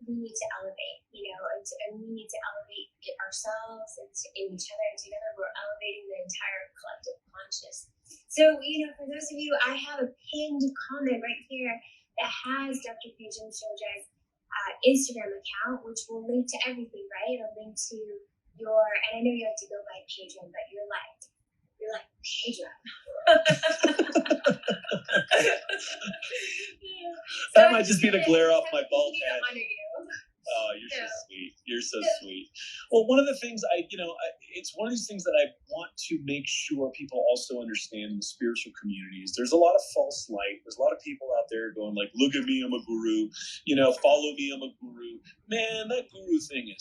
need to elevate, and we need to elevate ourselves and in each other, and together we're elevating the entire collective conscious. So, for those of you, I have a pinned comment right here that has Dr. Pedram Shojai's Instagram account, which will link to everything, right? It'll link to and I know you have to go by Pedram, but you're like Pedram. That might just be the glare off my bald head. Oh, you're so sweet. You're so sweet. Well, one of the things it's one of these things that I want to make sure people also understand in the spiritual communities. There's a lot of false light. There's a lot of people out there going like, look at me, I'm a guru. Follow me, I'm a guru. Man, that guru thing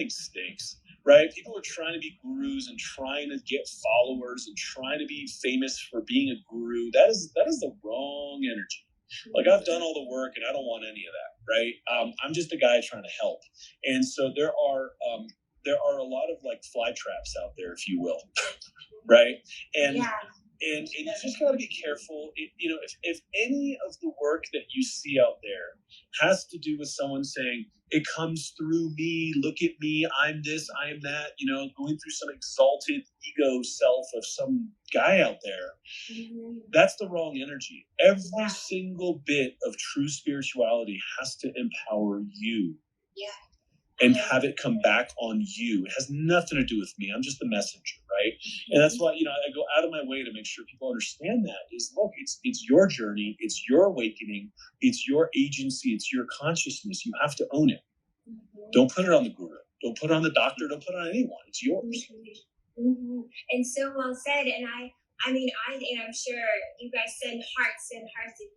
stinks. Right? People are trying to be gurus and trying to get followers and trying to be famous for being a guru. That is the wrong energy. Like, I've done all the work and I don't want any of that. Right? I'm just a guy trying to help. And so there are a lot of like fly traps out there, if you will. Right? And you just got to be careful. If any of the work that you see out there has to do with someone saying, it comes through me, look at me, I'm this, I am that, going through some exalted ego self of some guy out there, that's the wrong energy. Every single bit of true spirituality has to empower you. And have it come back on you. It has nothing to do with me. I'm just the messenger, right? And that's why, I go out of my way to make sure people understand that is, look, it's your journey. It's your awakening. It's your agency. It's your consciousness. You have to own it. Don't put it on the guru. Don't put it on the doctor. Don't put it on anyone. It's yours. And so well said. And I'm sure you guys send hearts if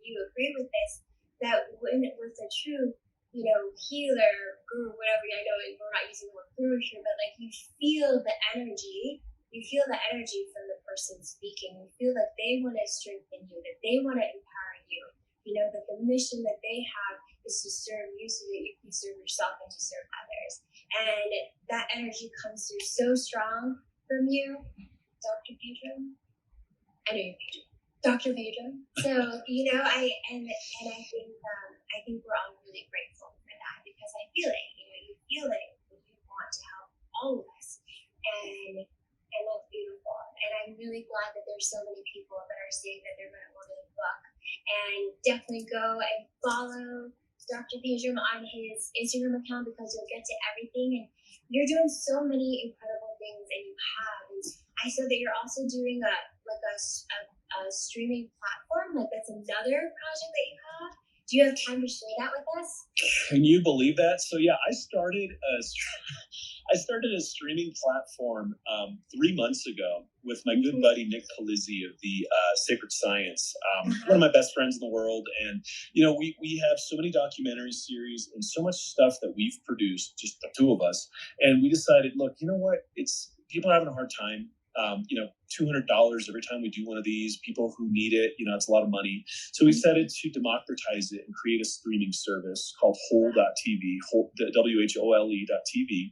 you agree with this, that when it was a true healer, guru, whatever. I know we're not using the word guru here, but like you feel the energy. You feel the energy from the person speaking. You feel that they want to strengthen you, that they want to empower you. That the mission that they have is to serve you so that you can serve yourself and to serve others. And that energy comes through so strong from you, Dr. Pedram. I know you're Pedram. Dr. Pedram. So, I think we're all really grateful for that because I feel it. You feel it when you want to help all of us. And that's beautiful. And I'm really glad that there's so many people that are saying that they're going to order the book. And definitely go and follow Dr. Pedram on his Instagram account because you'll get to everything. And you're doing so many incredible things, and you have. And I saw that you're also doing a streaming platform. Like that's another project that you have. Do you have time to share that with us? Can you believe that? So yeah, I started a streaming platform 3 months ago with my good buddy Nick Palizzi of the Sacred Science, one of my best friends in the world. And we have so many documentary series and so much stuff that we've produced, just the two of us. And we decided, look, you know what? People are having a hard time. $200 every time we do one of these. People who need it, it's a lot of money. So we decided to democratize it and create a streaming service called Whole.tv, WHOLE.tv.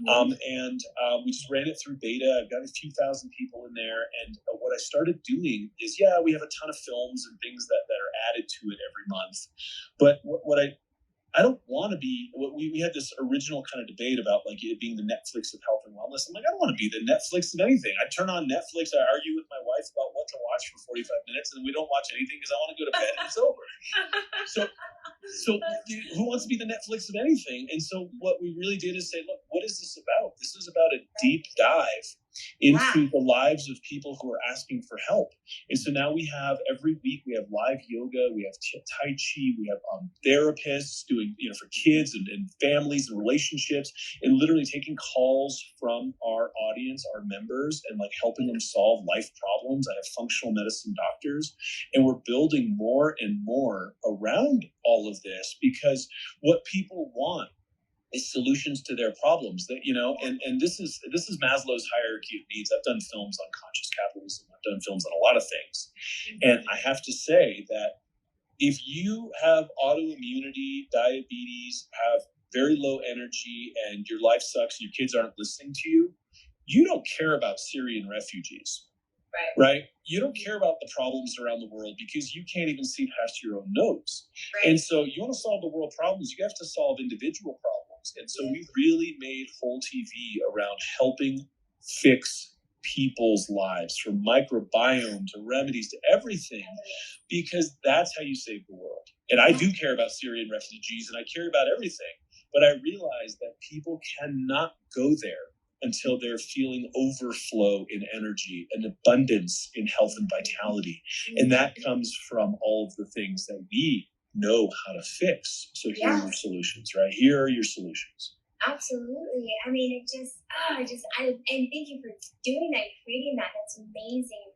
And we just ran it through beta. I've got a few thousand people in there. And what I started doing is, we have a ton of films and things that are added to it every month. But what I don't want to be. We had this original kind of debate about like it being the Netflix of health and wellness. I'm like, I don't want to be the Netflix of anything. I turn on Netflix, I argue with my wife about what to watch for 45 minutes, and we don't watch anything because I want to go to bed and it's over. So who wants to be the Netflix of anything? And so what we really did is say, look, what is this about? This is about a deep dive into the lives of people who are asking for help. And so now every week we have live yoga, we have Tai Chi, we have therapists doing, for kids and families and relationships, and literally taking calls from our audience, our members, and like helping them solve life problems. I have functional medicine doctors, and we're building more and more around all of this because what people want is solutions to their problems that, and this is Maslow's hierarchy of needs. I've done films on conscious capitalism. I've done films on a lot of things. And I have to say that if you have autoimmunity, diabetes, have very low energy, and your life sucks, your kids aren't listening to you, you don't care about Syrian refugees. Right? You don't care about the problems around the world because you can't even see past your own nose. Right. And so you want to solve the world problems, you have to solve individual problems. And so we really made Whole TV around helping fix people's lives, from microbiome to remedies to everything, because that's how you save the world. And I do care about Syrian refugees and I care about everything, but I realize that people cannot go there until they're feeling overflow in energy and abundance in health and vitality. And that comes from all of the things that we know how to fix. So here are your solutions, right? Here are your solutions. Absolutely. I mean, and thank you for doing that, creating that. That's amazing.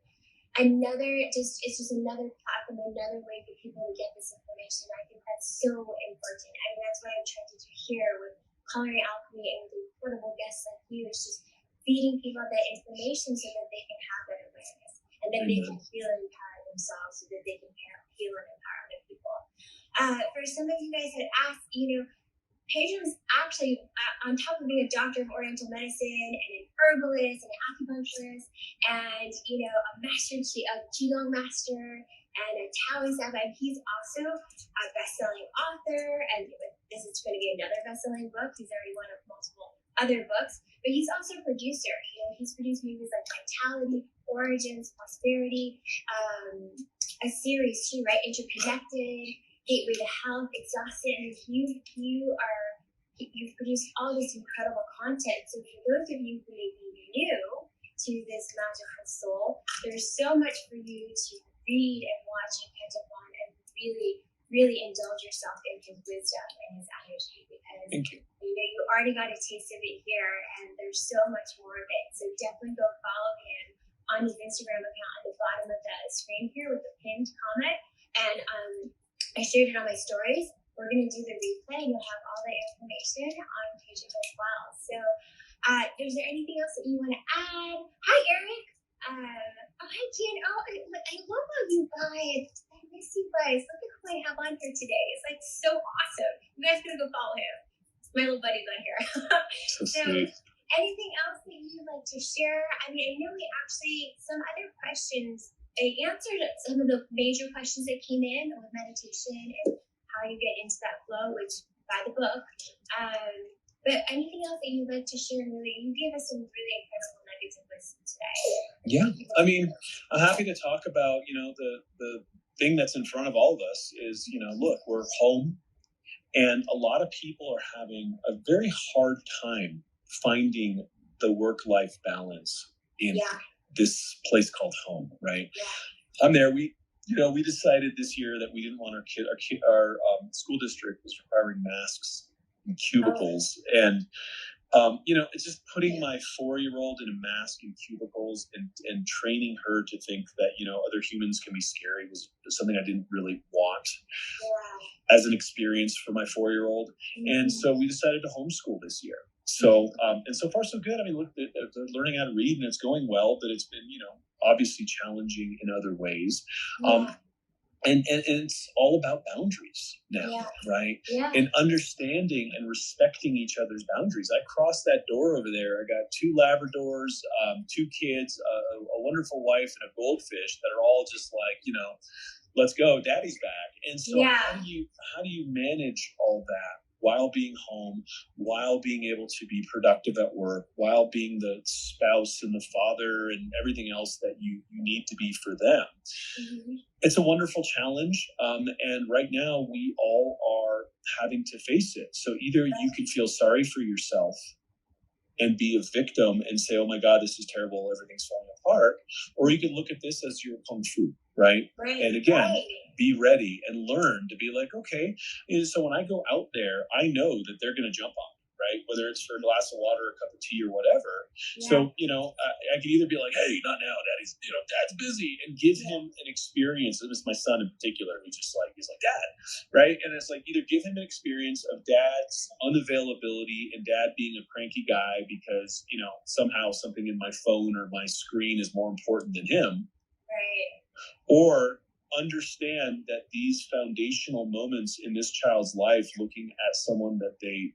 It's just another platform, another way for people to get this information. I think that's so important. I mean, that's why I'm trying to do here with Culinary Alchemy and with incredible guests like you. It's just feeding people that information so that they can have that awareness and then they can feel empowered themselves so that they can heal and empower other people. For some of you guys that asked, Pedram's actually, on top of being a doctor of Oriental Medicine and an herbalist and an acupuncturist and, a QiGong master and a Taoist Abbot, he's also a best-selling author, and this is going to be another best-selling book. He's already one of multiple other books, but he's also a producer. He's produced movies like Vitality, Origins, Prosperity, a series too, right? Interconnected, Gateway to Health, Exhausted, and you've produced all this incredible content. So for those of you who may be new to this magical soul, there's so much for you to read and watch and catch up on, and really, really indulge yourself in his wisdom and his energy, because you already got a taste of it here, and there's so much more of it. So definitely go follow him on his Instagram account at the bottom of the screen here with the pinned comment, and I shared it on my stories. we're going to do the replay, and you'll have all the information on Pedram as well. So is there anything else that you want to add? Hi, Eric. Hi, Jen. I love how you guys. I miss you guys. Look at who I have on here today. It's like so awesome. You guys gotta go follow him. My little buddy's on here. So sweet. Anything else that you'd like to share? I mean, I know we actually, some other questions, I answered some of the major questions that came in with meditation and how you get into that flow, which by the book. But anything else that you'd like to share? Really, you gave us some really incredible nuggets of wisdom today. Yeah, I mean, I'm happy to talk about, the thing that's in front of all of us is, look, we're home, and a lot of people are having a very hard time finding the work-life balance in this place called home, right? Yeah. I'm there. We decided this year that we didn't want our school district was requiring masks in cubicles, and it's just putting my 4-year-old in a mask in cubicles and training her to think that other humans can be scary was something I didn't really want as an experience for my 4-year-old. And so we decided to homeschool this year. So and so far so good. I mean, look, they're learning how to read and it's going well, but it's been obviously challenging in other ways. And it's all about boundaries now, right? Yeah. And understanding and respecting each other's boundaries. I crossed that door over there. I got 2 Labradors, 2 kids, a wonderful wife, and a goldfish that are all just like, let's go, daddy's back. And so how do you manage all that while being home, while being able to be productive at work, while being the spouse and the father and everything else that you need to be for them? Mm-hmm. It's a wonderful challenge. And right now we all are having to face it. So either you can feel sorry for yourself and be a victim and say, oh my God, this is terrible, everything's falling apart. Or you can look at this as your kung fu, right? And again, be ready and learn to be like, okay. And so when I go out there, I know that they're going to jump on me, right? Whether it's for a glass of water, a cup of tea, or whatever. Yeah. So, I can either be like, hey, not now, dad's busy, and give him an experience. And it's my son in particular who just he's like, dad, right? And it's like, either give him an experience of dad's unavailability and dad being a cranky guy because, somehow something in my phone or my screen is more important than him. Right. Or understand that these foundational moments in this child's life, looking at someone that they,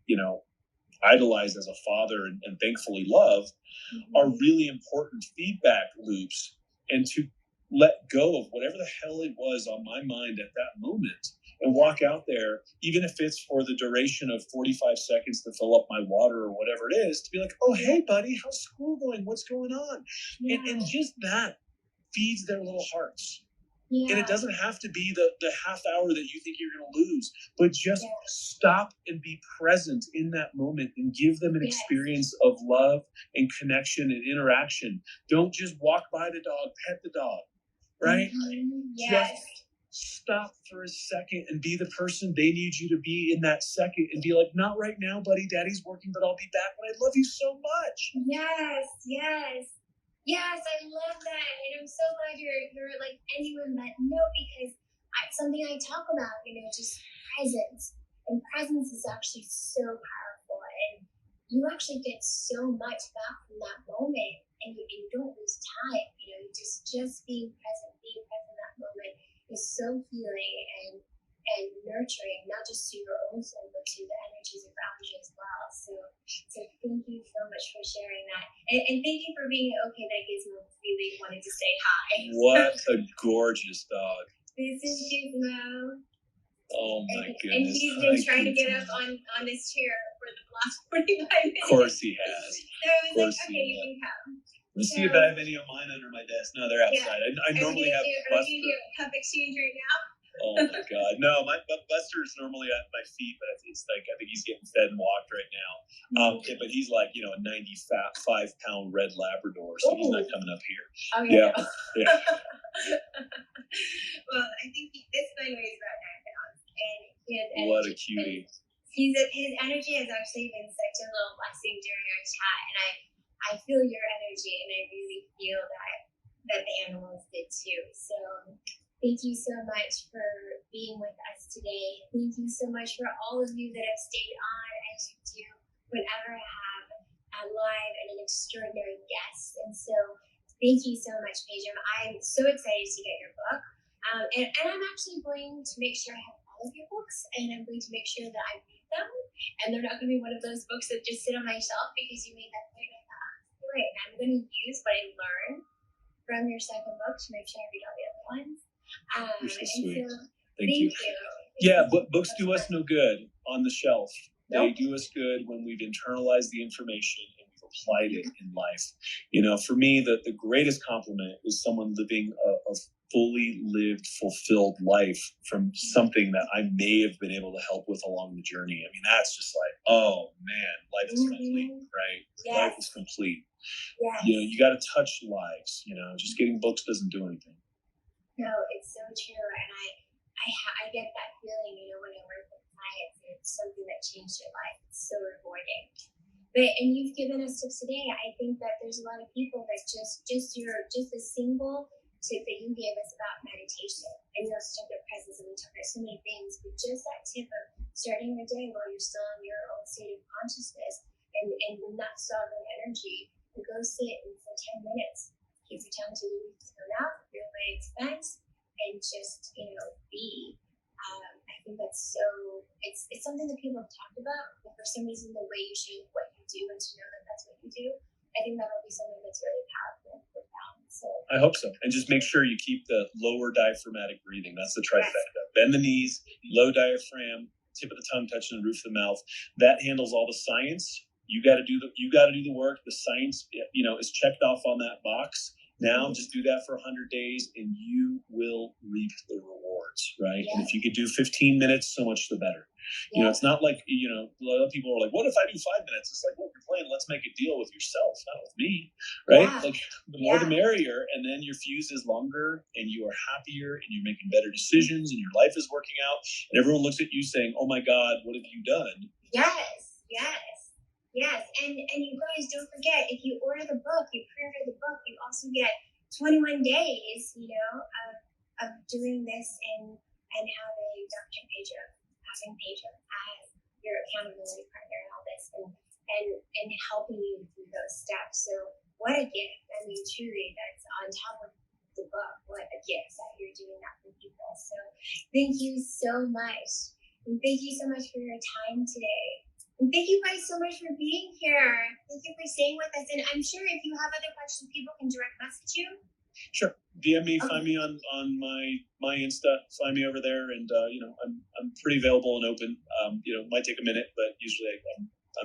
idolize as a father and thankfully love, are really important feedback loops, and to let go of whatever the hell it was on my mind at that moment and walk out there, even if it's for the duration of 45 seconds to fill up my water or whatever it is, to be like, oh, hey, buddy, how's school going? What's going on? Yeah. And just that feeds their little hearts. Yeah. And it doesn't have to be the half hour that you think you're going to lose, but just stop and be present in that moment and give them an experience of love and connection and interaction. Don't just walk by the dog, pet the dog, right? Mm-hmm. Yes. Just stop for a second and be the person they need you to be in that second and be like, not right now, buddy. Daddy's working, but I'll be back. But I love you so much. Yes. Yes, I love that, and I'm so glad you're like anyone but no, because something I talk about, just presence, and presence is actually so powerful, and you actually get so much back from that moment, and you don't lose time. Just being present in that moment is so healing and nurturing, not just to your own soul, but to the energies around you as well. So thank you so much for sharing that. And thank you for being okay that Gizmo really wanted to say hi. What a gorgeous dog. This is Gizmo. Oh my goodness. And he's been trying to get up on this chair for the last 45 minutes. Of course he has. So I was like, okay, you can come. Let's see if I have any of mine under my desk. No, they're outside. Yeah. I normally have Buster. Are you going to do a cup exchange right now? Oh my God. No, Buster is normally at my feet, but it's like, I think he's getting fed and walked right now. But he's like, a 95-pound red Labrador, so he's not coming up here. Oh, yeah. Yeah. Well, I think this one weighs about 9 pounds. And what a cutie. His energy has actually been such a little blessing during our chat. And I feel your energy, and I really feel that the animals did too. So Thank you so much for being with us today. Thank you so much for all of you that have stayed on as you do whenever I have a live and an extraordinary guest. And so thank you so much, Pedram. I'm so excited to get your book. And I'm actually going to make sure I have all of your books, and I'm going to make sure that I read them. And they're not going to be one of those books that just sit on my shelf because you made that clear. Right. I'm going to use what I learned from your second book to make sure I read all the other ones. You're so sweet. So, thank you. Yeah, but books do us no good on the shelf. Nope. They do us good when we've internalized the information and we've applied it in life. You know, for me, the greatest compliment is someone living a fully lived, fulfilled life from something that I may have been able to help with along the journey. I mean, that's just like, oh man, life is complete, right? Yes. Life is complete. Yes. You know, you got to touch lives. You know, just getting books doesn't do anything. No, it's so true, and I get that feeling. You know, when I work with clients, it's something that changed their life. It's so rewarding. And you've given us tips today. I think that there's a lot of people that just a single tip that you gave us about meditation and your stuck presence, and we talked about so many things, but just that tip of starting the day while you're still in your own state of consciousness and not sovereign energy, to go sit and for 10 minutes, keep your tongue to your mouth, your legs bent, and just, be. I think that's so, it's something that people have talked about, but for some reason, the way you shape what you do and to know that that's what you do, I think that'll be something that's really powerful and profound. So I hope so. And just make sure you keep the lower diaphragmatic breathing. That's the trifecta. Yes. Bend the knees, low diaphragm, tip of the tongue touching the roof of the mouth. That handles all the science. You got to do the work. The science, is checked off on that box. Now just do that for 100 days and you will reap the rewards, right? Yeah. And if you could do 15 minutes, so much the better. Yeah. You know, it's not like, a lot of people are like, what if I do 5 minutes? It's like, well, you're playing, let's make a deal with yourself, not with me, right? Yeah. Like the more the merrier, and then your fuse is longer and you are happier and you're making better decisions and your life is working out. And everyone looks at you saying, oh my God, what have you done? Yes, yes. Yes, and you guys don't forget, if you order the book, you pre-order the book, you also get 21 days, of doing this and having Dr. Pedram as your accountability partner and all this, and helping you through those steps. So what a gift! I mean, truly, that's on top of the book. What a gift that you're doing that for people. So thank you so much, and thank you so much for your time today. And thank you guys so much for being here. Thank you for staying with us. And I'm sure if you have other questions, people can direct message you. Sure. DM me, find me on my Insta, find me over there. And, I'm pretty available and open. It might take a minute, but usually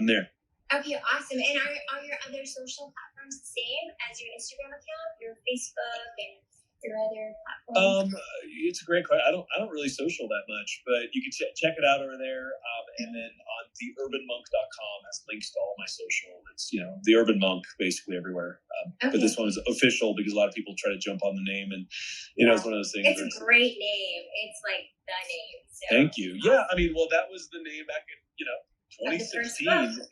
I'm there. Okay, awesome. And are your other social platforms the same as your Instagram account, your Facebook, and your other platforms? It's a great question. I don't really social that much, but you can check it out over there. And then on theurbanmonk.com has links to all my social. It's, The Urban Monk basically everywhere. But this one is official because a lot of people try to jump on the name, and it's one of those things. It's a great name. It's like the name. So. Thank you. Yeah, that was the name back in 2016.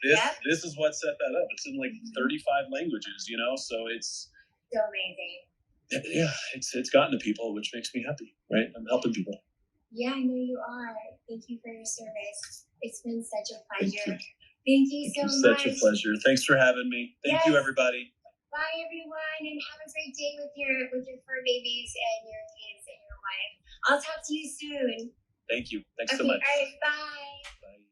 This is what set that up. It's in like 35 languages. So it's so amazing. Yeah, it's gotten to people, which makes me happy, right? I'm helping people. Yeah, I know you are. Thank you for your service. It's been such a pleasure. Thank you so much. Such a pleasure. Thanks for having me. Thank you, everybody. Bye, everyone, and have a great day with your fur babies and your kids and your wife. I'll talk to you soon. Thank you. Thanks so much. All right, bye. Bye.